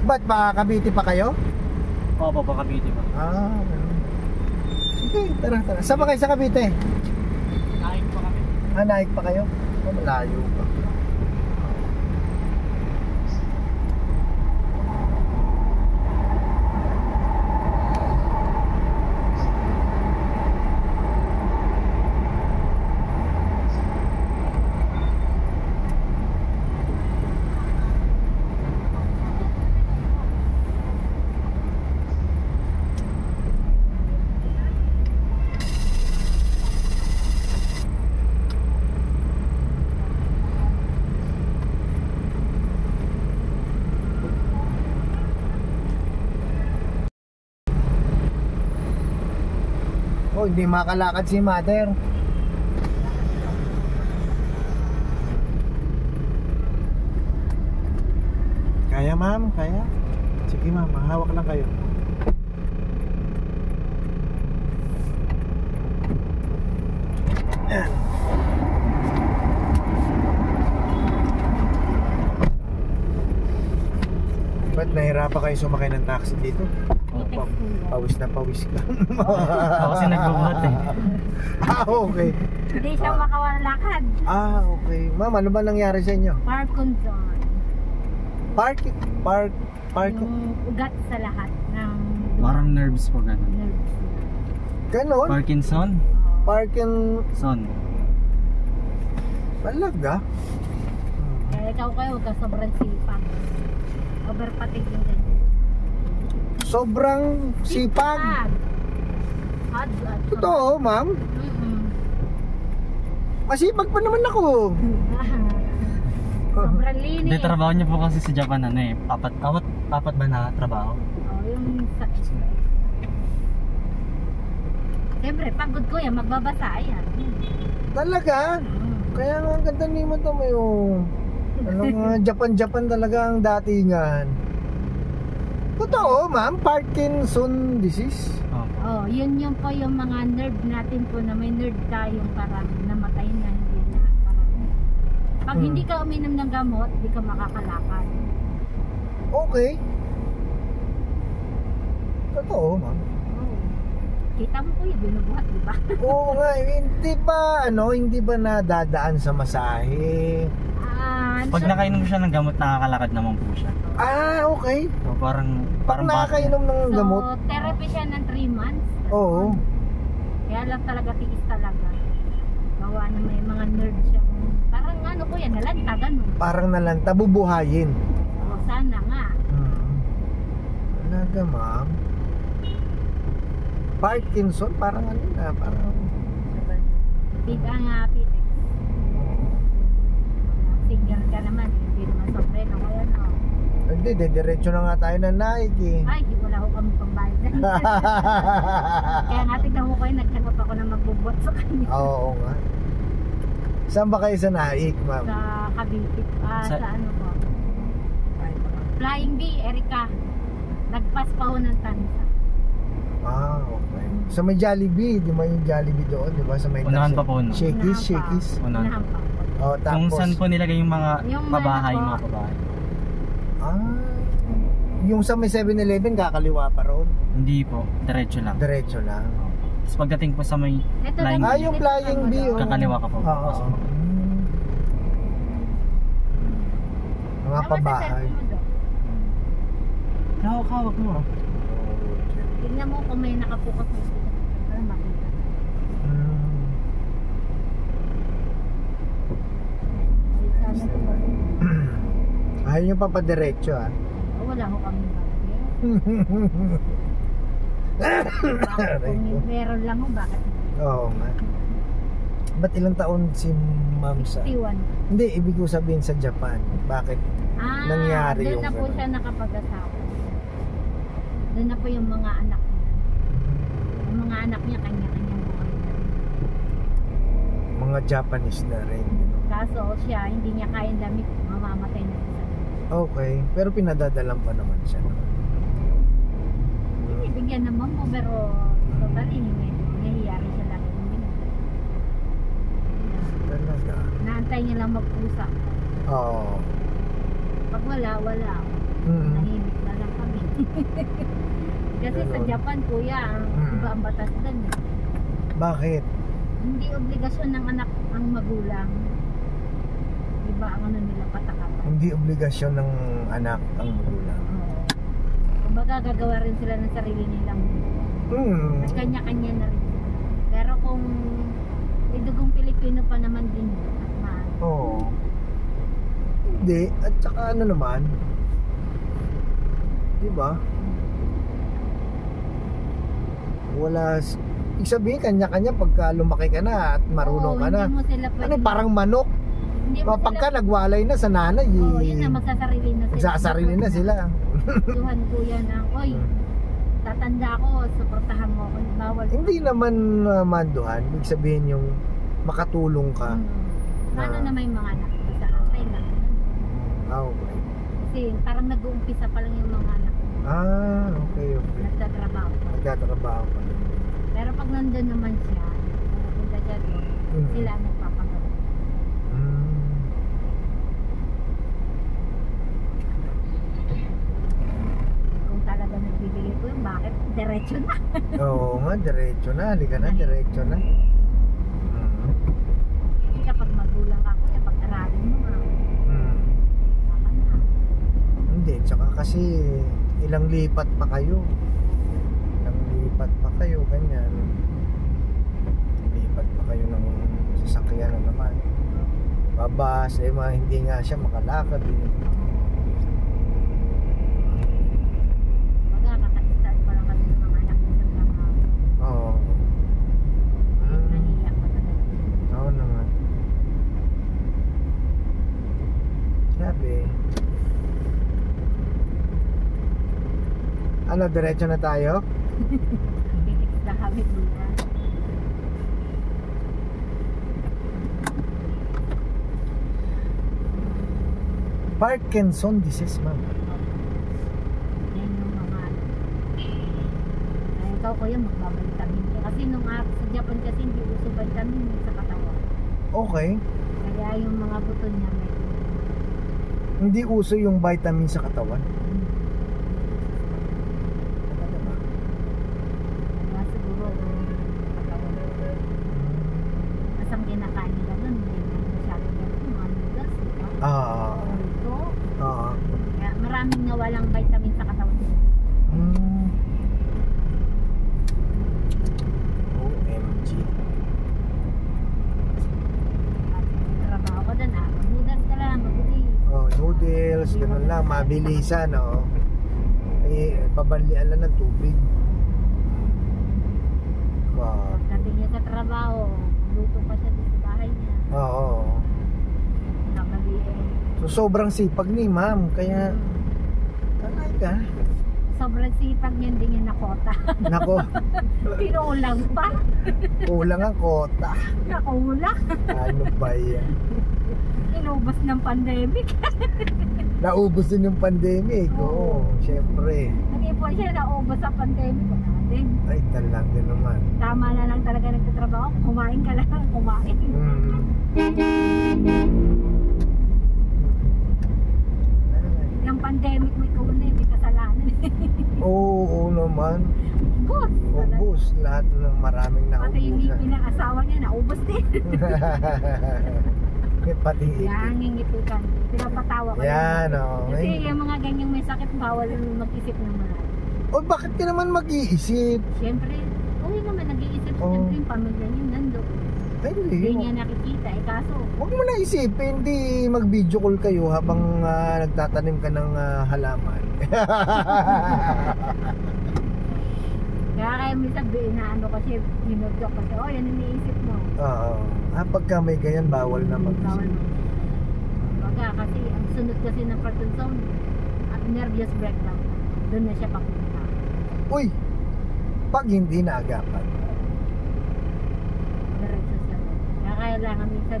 Ba't pa Cavite pa kayo? Opo, pa Cavite pa. Ah, sige, tara. Saan ba kayo sa Cavite? Naik pa kami. Naik pa kayo? Oh, malayo pa. Oh, hindi makalakad si mother. Kaya ma'am, kaya? Sige ma'am, hawak lang kayo. Ba't nahirapan kayo sumakay ng taxi dito? Pawis na pawis ka. Ako kasi nagbubuhat eh. Okay. Hindi siya makakalakad. Okay. Ma'am, ano ba nangyari sa inyo? Parkinson. Park. Yung ugat sa lahat ng Parang nerves po ganun. nerves. Ganon? Parkinson? Son. Talaga? Kaya ikaw huwag ka sobrang sipag. Overpatig yung ganyan. Sobrang sipag. Hard. Totoo, ma'am. Masipag pa naman ako. Sobrang linis. Hindi, trabaho niyo po kasi sa Japan ano eh. Apat ba na trabaho? Yung sakit. Siyempre, pagod ko yan, magbabasa yan. Talaga? Kaya nga ang ganda ni mo ito may Japan talaga ang datingan. Totoo, ma'am, Parkinson disease. Yun yung po yung mga nerve natin po na may nerve tayong parang namatay na hindi na parang pag hindi ka uminom ng gamot, hindi ka makakalakad. Okay. Totoo, ma'am. Kita mo po yung binubuhat, di ba? Oo nga, hindi ba nadadaan sa masahe? Pag nakainom siya ng gamot, nakakalakad naman po siya. Okay. So, parang Pag nakakainom ng gamot? So, therapy siya ng 3 months. Oo. Kaya lang talaga, tiis talaga. Gawa na may mga nerve siya. Parang ano po yan, nalanta, ganun. Parang nalanta, bubuhayin. Sana nga. Talaga, ma'am. Parkinson, parang parang... Pitex. Singer ka naman, hindi naman sombrero ko yan, no? Hindi, diretso na nga tayo ng Nike. Ay, wala ko kami pambayad. Kaya nga tignan ko kayo, naghanap ako na magbubot sa kanya. Oo nga. Saan ba kayo sa Nike, ma'am? Sa Cavite, sa ano po? Flying Bee, Erica. Nagpas pa ho ng tansa. Okay. Sa may Jollibee, di ba yung Jollibee doon, di ba? Sa may unahan pa po. Shakies. Unahan pa. Tapos kung saan po nilagay yung mga pabahay, ano mga pabahay. Yung sa may 7-Eleven, kakaliwa pa roon? Hindi po, diretso lang. Diretso lang. Tapos pagdating po sa may Flying Bee, yung Flying Bee, kakaliwa ka po. Mga pabahay. Hawak mo. Tignan mo kung may nakapukas mo dito. Para makita. Ayaw nyo pa pa-diretso, wala ko kami kung meron lang mo, bakit? Oo nga. Ba't ilang taon si ma'am sa... 61. Hindi, ibig ko sabihin sa Japan. Bakit nangyari yung... Doon na po siya nakapag-asawa. Doon na po yung mga anak niya. Yung mga anak niya, kanya-kanyang buhay na rin. Mga Japanese na rin. Kaso siya, hindi niya kayang lamig, mamamatay na siya. Okay, pero pinadadalan pa naman siya. Bigyan naman mo, pero totally, nangyayari siya lang. Talaga? Naantay niya lang mag-usap. Oo. Pag wala. Nahimik na lang. Kasi sa Ganun. Japan, kuya, iba ang batas doon. Bakit? Hindi obligasyon ng anak ang magulang. Iba ang ano nila, patakaran. Hindi obligasyon ng anak ang magulang. Oo. Kumbaga, gagawa rin sila ng sarili nilang at kanya-kanya na rin sila. Pero kung may dugong Pilipino pa naman din at Oo. Hindi. At saka ano naman, di ba? Wala, ibig sabihin kanya-kanya pagka lumaki ka na at marunong ka na. Hindi mo sila Ano, parang manok. hindi mo Pagka nagwalay na sa nanay, Oo, yun na, magsasarili na sila. magsasarili na sila. Tuhan kuya na, oy, tatanda ako, suportahan mo ako, bawal. Hindi naman manduhan. Ibig sabihin yung makatulong ka. Paano na may mga anak ko sa atay lang. Okay. Kasi parang nag-uumpisa pa lang yung mga anak ko. Okay. Nagtatrabaho pa. Nagtatrabaho ka na. Pero pag nandun naman siya, pupunta siya doon, sila ang nagpapagawa. Kung talaga nagbibigay ko yun, bakit? Diretso na. Oo nga, diretso na. Halika na, diretso na. Kasi kapag magulang ako, pag-aralin mo nga, baka na. Hindi, tsaka kasi ilang lipat pa kayo. Ganyan. Lipat pa kayo ng sasakyan na naman. Babas, hindi nga siya makalakad eh. Kaka-start pa lang kasi ng mga anak ko sa trabaho. Oo. Naniyak pa talaga. Oo naman. Sabi. Ano, diretso na tayo? Bibigis na kami dito. Parkinson disease, ma'am. Yan yung mga ano. Ay, ikaw kuya, magbabalitamine ka. Kasi nung sa Japan kasi hindi uso vitamin sa katawan. Okay. Kaya yung mga buto niya may Hindi uso yung vitamin sa katawan. kaya siguro katawan. Mas ang kinakain nila nun, hindi na masyadong ganito, mga noodles, di ba? Ito. Kaya maraming nawalang vitamin sa katawan. OMG. At trabaho ko doon, noodles ka lang, mabuti. Noodles, ganun lang, mabilisan, babanlian lang ng tubig. Wow. Pagdating niya sa trabaho, luto pa siya dito sa bahay niya. Oo. Nakabili. So, sobrang sipag ni ma'am, kaya talaga. Sobrang sipag niya, hindi niya nakota. Nako, Pinulang pa. kulang ang kota. Nakulang. Ano ba yan? Inubos ng pandemic. Naubos din yung pandemic. Oo, syempre. Hindi po siya naubos sa pandemic natin. Ay, talaga naman. Tama na lang talaga nagtatrabaho. Kumain ka lang, kumain. Yung pandemic may kauna, may kasalanan. Oo naman. Ubus. Ubus. Lahat ng maraming Pati yung naubusan. ngipin ng asawa niya, naubos din. Pati ipin. Yan, ngingitikan. Pinapatawa ko. Yan, Kasi yung mga ganyang may sakit, bawal mag-isip ng malayo. O, bakit ka naman mag-iisip? Siyempre, uwi naman nag-iisip. Oh. Siyempre yung pamilya niya nandoon. Ay, Hindi niya nakikita. Kaso, huwag mo na isipin, hindi mag-video call kayo habang nagtatanim ka ng halaman. kaya may sabihin na ano kasi, minudok kasi, yan iniisip mo. Oo. Pagka may ganyan, bawal na Bawal mag-isip. mo. Baga kasi, ang sunod kasi ng Parkinson, at nervous breakdown. Doon na siya papunta. Uy! Pag hindi naagapan. Diretso siya. Kaya kailangan minsan,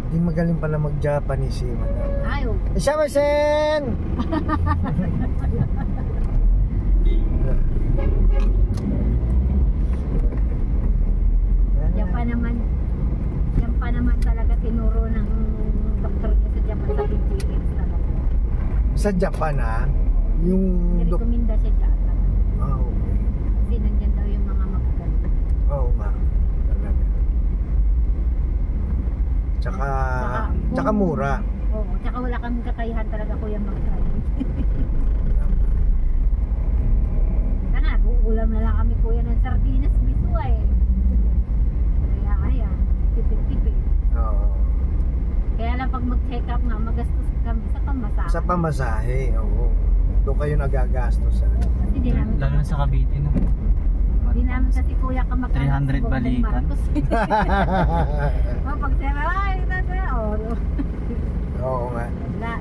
Hindi magaling pala mag-Japanese si madam. ayaw. Isamasen! Yan pa naman talaga tinuro ng doktor niya sa Japan sa PGX talaga. Sa Japan yung Nirekomenda siya dyan. okay. Kasi nandyan daw yung mga magagaling. Oo nga. Talaga. Tsaka mura. Oo, tsaka wala kaming kakayahan talaga kuya mag-drive. Sana, uulam na lang kami kuya ng sardinas, miswa eh. Kaya, tipid-tipid. Oo. Kaya lang pag mag-check up nga, magastos kami sa pamasahe. Sa pamasahe, oo. Doon kayo nagagastos. Kasi di namin, Lalo na sa Cavite, no? di namin kasi kuya ka 300 balikan. Pag sira, ay, oo. Oo nga. Wala.